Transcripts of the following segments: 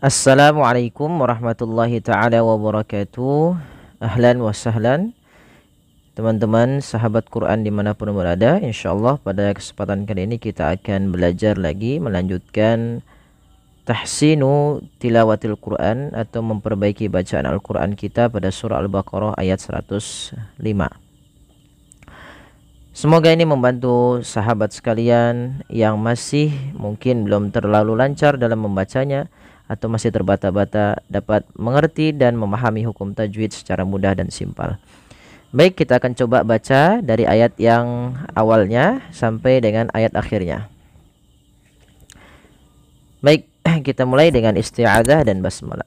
Assalamualaikum warahmatullahi ta'ala wabarakatuh. Ahlan wa sahlan teman-teman sahabat Quran dimanapun berada. InsyaAllah pada kesempatan kali ini kita akan belajar lagi melanjutkan tahsinu tilawatil Quran atau memperbaiki bacaan Al-Quran kita pada surah Al-Baqarah ayat 105. Semoga ini membantu sahabat sekalian yang masih mungkin belum terlalu lancar dalam membacanya atau masih terbata-bata dapat mengerti dan memahami hukum tajwid secara mudah dan simpel. Baik, kita akan coba baca dari ayat yang awalnya sampai dengan ayat akhirnya. Baik, kita mulai dengan isti'adzah dan basmalah.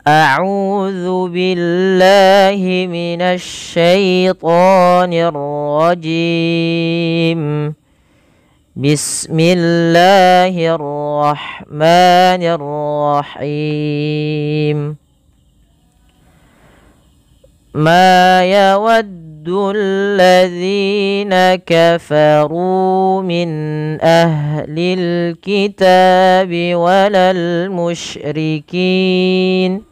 A'udzu billahi minasy syaithanir rajim. Bismillahirrahmanirrahim. Ma yawaddu alladhina kafaru min ahlil kitabi walal musyrikin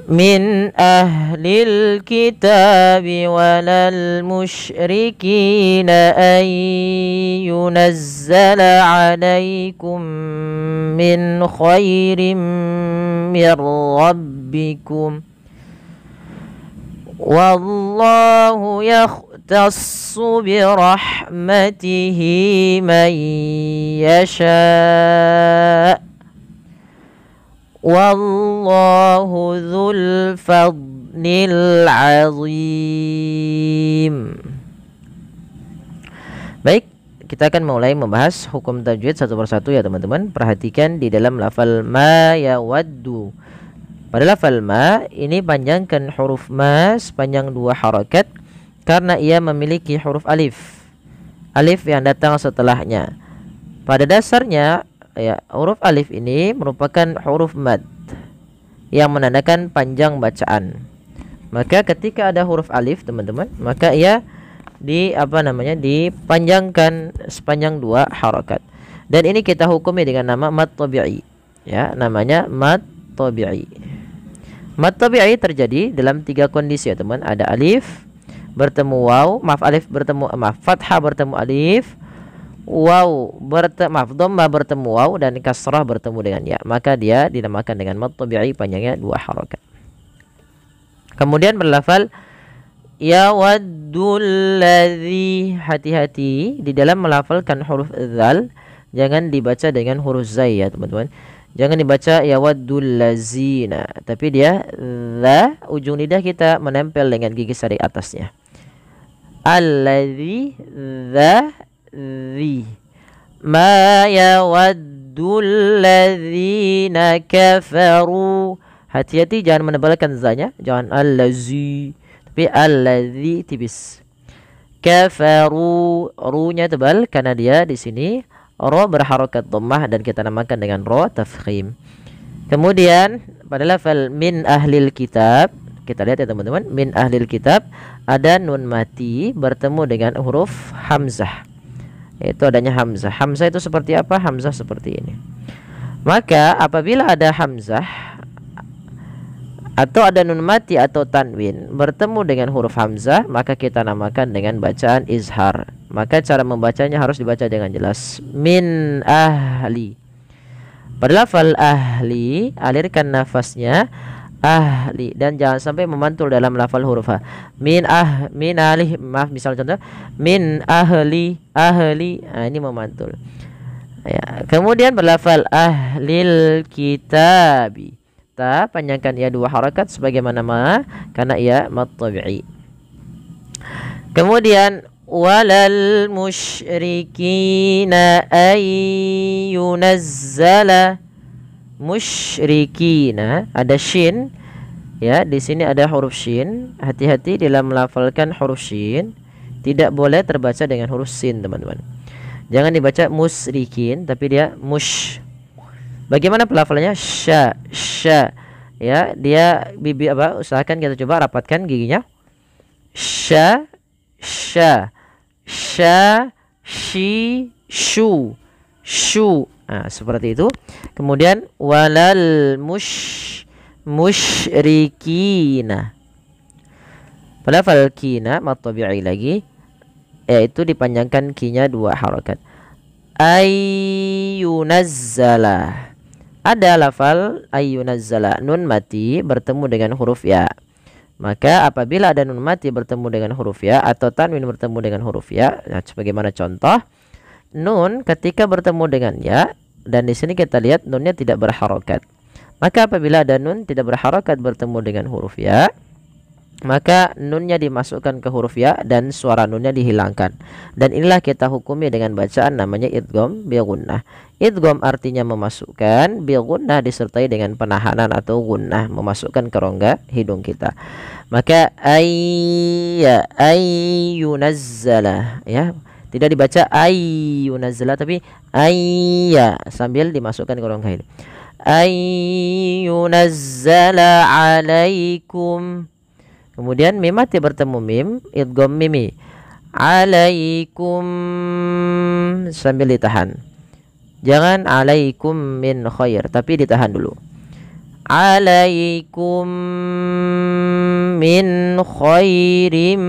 min ahlil kitabi walal musyrikin an yunazzala alaikum min khairin min rabbikum wallahu yakhtassu birahmatihi man yasha' wallahu dzul fadlil azim. Baik, kita akan mulai membahas hukum tajwid satu persatu ya teman-teman. Perhatikan di dalam lafal ma yawaddu. Pada lafal ma ini panjangkan huruf ma sepanjang 2 harakat karena ia memiliki huruf alif. Alif yang datang setelahnya. Pada dasarnya ya, huruf alif ini merupakan huruf mad yang menandakan panjang bacaan. Maka ketika ada huruf alif teman-teman, maka ia dipanjangkan sepanjang 2 harakat. Dan ini kita hukumi dengan nama mad tabi'i. Ya, namanya mad tabi'i. Mad tabi'i terjadi dalam 3 kondisi ya teman. Ada alif bertemu waw, fathah bertemu alif, dhamma bertemu waw dan kasrah bertemu dengan ya. Maka dia dinamakan dengan mad tabi'i, panjangnya 2 harakat. Kemudian berlafal yawaddul ladzi. Hati-hati di dalam melafalkan huruf dzal, jangan dibaca dengan huruf zai ya teman-teman. Jangan dibaca yawaddul lazina, tapi dia la, ujung lidah kita menempel dengan gigi sari atasnya. Alladzi zi. Ma yawaddul ladzina kafaru. Hati-hati jangan menebalkan zanya, jangan allazi, tapi alladzi tipis. Kafaru, ru-nya tebal karena dia di sini ra berharakat dhammah dan kita namakan dengan ra tafkhim. Kemudian pada lafal min ahlil kitab, kita lihat ya teman-teman, min ahlil kitab ada nun mati bertemu dengan huruf hamzah. Itu adanya hamzah. Hamzah itu seperti apa? Hamzah seperti ini. Maka apabila ada hamzah atau ada nun mati atau tanwin bertemu dengan huruf hamzah, maka kita namakan dengan bacaan izhar. Maka cara membacanya harus dibaca dengan jelas. Min ahli. Pada lafal ahli, alirkan nafasnya ahli dan jangan sampai memantul dalam lafal huruf ha. Min ahli, misal contoh min ahli. Nah, ini memantul. Ya, kemudian berlafal ahlil kitabi. Ta panjangkan ia 2 harakat sebagaimana ma karena ia mad tabi'i. Kemudian walal musyrikina ay yunazzala. Musyrikina ada shin ya, di sini ada huruf shin. Hati-hati dalam melafalkan huruf shin, tidak boleh terbaca dengan huruf sin teman-teman. Jangan dibaca musrikin tapi dia mush. Bagaimana pelafalannya? Sya. Ya, dia bibi usahakan kita coba rapatkan giginya. Sya, shi, shu, Nah, seperti itu. Kemudian walal musyrikina. Pada lafal kina mad tabi'i lagi, yaitu dipanjangkan kinya 2 harakat. Ayyunazzala. Ada lafal ayyunazzala, nun mati bertemu dengan huruf ya. Maka apabila ada nun mati bertemu dengan huruf ya atau tanwin bertemu dengan huruf ya, sebagaimana contoh nun ketika bertemu dengan ya, dan di sini kita lihat nunnya tidak berharokat. Maka apabila ada nun tidak berharokat bertemu dengan huruf ya, maka nunnya dimasukkan ke huruf ya dan suara nunnya dihilangkan. Dan inilah kita hukumi dengan bacaan namanya idgham bi gunnah. Idgham artinya memasukkan, bi gunnah disertai dengan penahanan atau gunnah, memasukkan ke rongga hidung kita. Maka ayyunazzala, ya. Tidak dibaca ayyunazzala tapi ayya sambil dimasukkan ke rongga hidung. Ayyunazzala alaikum. Kemudian mim mati bertemu mim, idgham mimi. Alaikum sambil ditahan. Jangan alaikum min khair, tapi ditahan dulu. Alaikum min khairim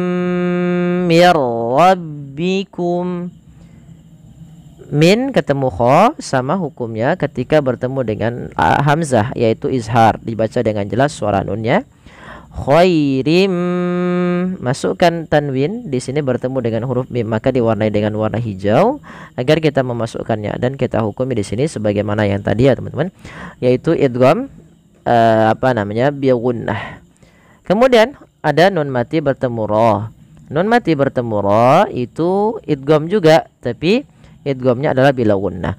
mir rabbikum. Min ketemu kha sama hukumnya ketika bertemu dengan hamzah, yaitu izhar, dibaca dengan jelas suara nunnya. Khairim, masukkan tanwin di sini bertemu dengan huruf mim, maka diwarnai dengan warna hijau agar kita memasukkannya, dan kita hukumi di sini sebagaimana yang tadi ya teman-teman, yaitu idgham bi gunnah. Kemudian ada nun mati bertemu ra. Nun mati bertemu ra itu idgham juga, tapi idghamnya adalah bila gunnah.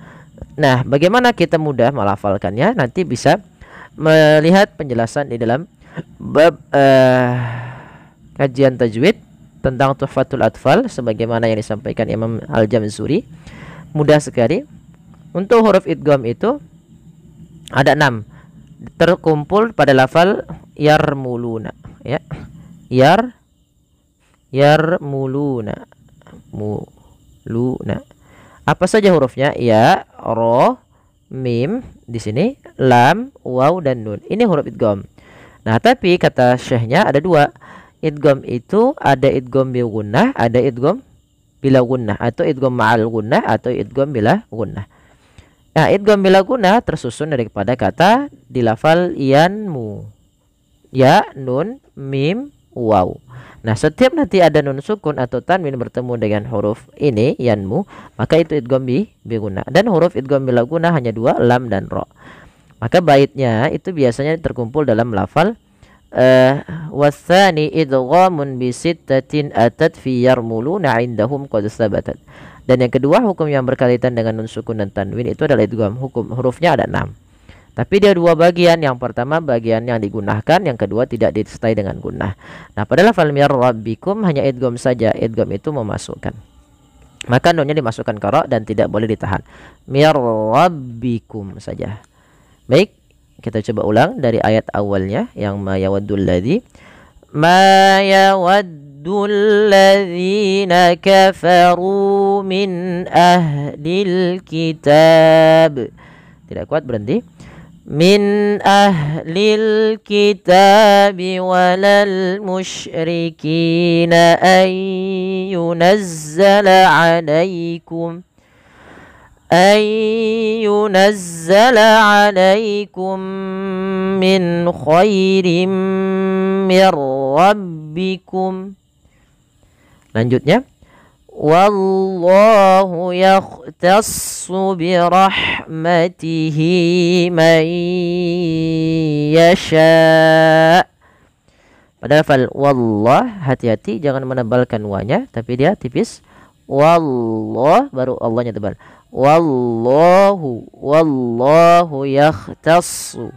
Nah, bagaimana kita mudah melafalkannya? Nanti bisa melihat penjelasan di dalam bab kajian tajwid tentang Tuhfatul Atfal sebagaimana yang disampaikan Imam Al-Jamzuri. Mudah sekali. Untuk huruf idgham itu ada 6, terkumpul pada lafal yarmuluna, ya. Yarmuluna, muluna. Apa saja hurufnya? Ya, ro, mim di sini, lam, waw dan nun. Ini huruf idgham. Nah, tapi kata syekhnya ada 2. Idgham itu ada idgham bi gunnah, ada idgham bila gunnah, atau idgham ma'al gunnah, atau idgham bila gunnah. Nah, idgham bila gunnah tersusun daripada kata di lafal yanmu. Ya, nun, mim, waw. Nah, setiap nanti ada nun sukun atau tanwin bertemu dengan huruf ini yanmu, maka itu idgham bi gunnah. Dan huruf idgham bila gunnah hanya 2, lam dan ra. Maka baitnya itu biasanya terkumpul dalam lafal wasani idghamun bi sittatin atat fi yarmuluna indahum qad sabatat. Dan yang kedua hukum yang berkaitan dengan nun sukun dan tanwin itu adalah idgham. Hukum hurufnya ada 6. Tapi dia 2 bagian. Yang pertama bagian yang digunakan, yang kedua tidak disertai dengan gunnah. Nah, pada lafal mir rabbikum hanya idgham saja. Idgham itu memasukkan. Maka nunnya dimasukkan ke ra dan tidak boleh ditahan. Mir rabbikum saja. Baik, kita coba ulang dari ayat awalnya yang ma yawaddul ladzi yawaddul ladzina kafaru min ahlil kitab. Tidak kuat, berhenti. Min ahlil kitab walal musyrikina ayyunazzala alaikum min khairim mir rabbikum. Lanjutnya, wallahu yakhtassu bi rahmatihi man yasha. Pada lafal wallah hati-hati jangan menebalkan wanya, tapi dia tipis. Wallah baru Allahnya tebal. Wallahu yakhtassu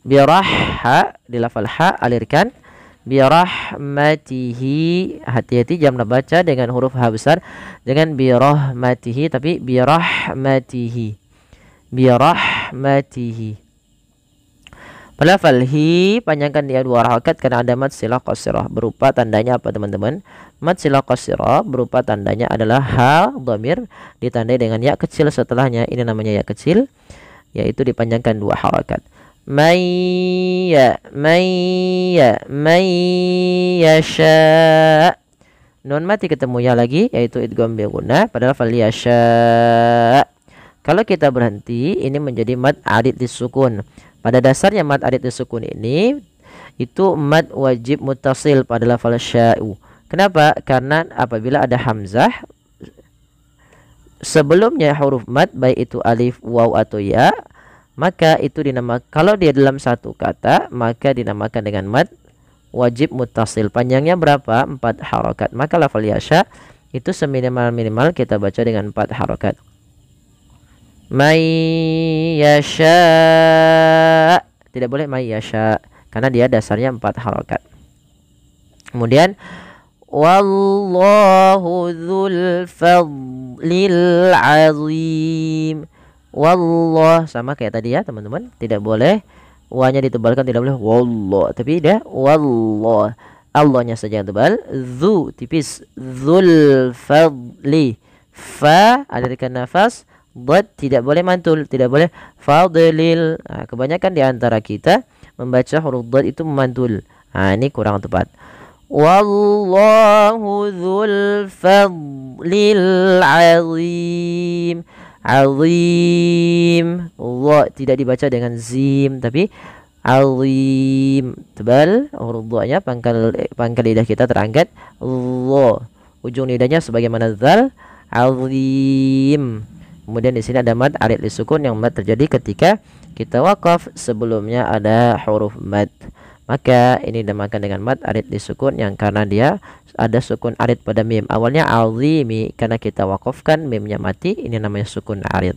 birahha, di lafal ha alirkan, birahmatihi, hati-hati jangan baca dengan huruf ha besar, dengan birahmatihi, tapi birahmatihi. Pada falhi panjangkan dia 2 harakat karena ada mad silah qasirah. Berupa tandanya apa teman-teman? Mad silah qasirah berupa tandanya adalah ha dhamir ditandai dengan ya kecil setelahnya. Ini namanya ya kecil, yaitu dipanjangkan 2 harakat. Mayya yasha. Nun mati ketemu ya lagi, yaitu idgham bi gunnah. Padahal fal yasha. Kalau kita berhenti, ini menjadi mad arid disukun. Pada dasarnya mad arid disukun ini itu mad wajib muttasil pada lafal sya'u. Kenapa? Karena apabila ada hamzah sebelumnya huruf mad, baik itu alif, waw atau ya, maka itu dinamakan, kalau dia dalam satu kata maka dinamakan dengan mad wajib muttasil. Panjangnya berapa? 4 harakat. Maka lafal yasha itu seminimal-minimal kita baca dengan 4 harakat. May yasha, tidak boleh may yasha karena dia dasarnya 4 harakat. Kemudian wallahu dzul fadlil azim. Wallah sama kayak tadi ya teman-teman, tidak boleh wanya ditebalkan, tidak boleh wallah, tapi dia wallah, Allahnya saja yang tebal. Zu tipis, dzul fadli, fa alirkan nafas, dad tidak boleh mantul, tidak boleh fadlil. Nah, kebanyakan di antara kita membaca huruf dad itu memantul. Nah, ini kurang tepat. Wallahu dzul fadlil azim. Azim, Allah tidak dibaca dengan zim tapi azim, tebal huruf dha-nya, pangkal lidah kita terangkat. Allah, ujung lidahnya sebagaimana zal, azim. Kemudian di sini ada mad arid lisukun, yang mad terjadi ketika kita wakaf sebelumnya ada huruf mad. Maka ini dinamakan dengan mad arid disukun, yang karena dia ada sukun arid pada mim. Awalnya azimi, karena kita wakafkan mimnya mati, ini namanya sukun arid.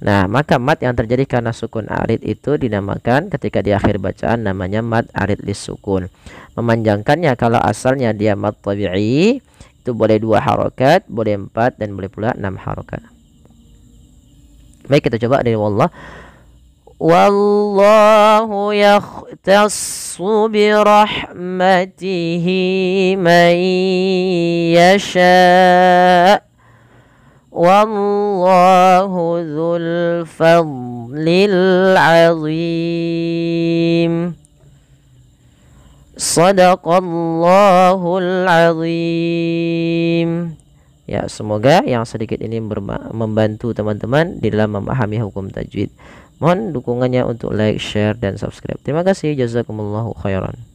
Nah, maka mad yang terjadi karena sukun arid itu dinamakan ketika di akhir bacaan namanya mad arid disukun. Memanjangkannya kalau asalnya dia mad tabi'i itu boleh 2 harakat, boleh 4, dan boleh pula 6 harakat. Baik, kita coba dari wallah. Wallahu yakhtassu bi rahmatihi man yasha. Wallahu dzul fadlil azim. Shadaqallahul azim. Ya, semoga yang sedikit ini membantu teman-teman di dalam memahami hukum tajwid. Mohon dukungannya untuk like, share, dan subscribe. Terima kasih. Jazakumullahu khairan.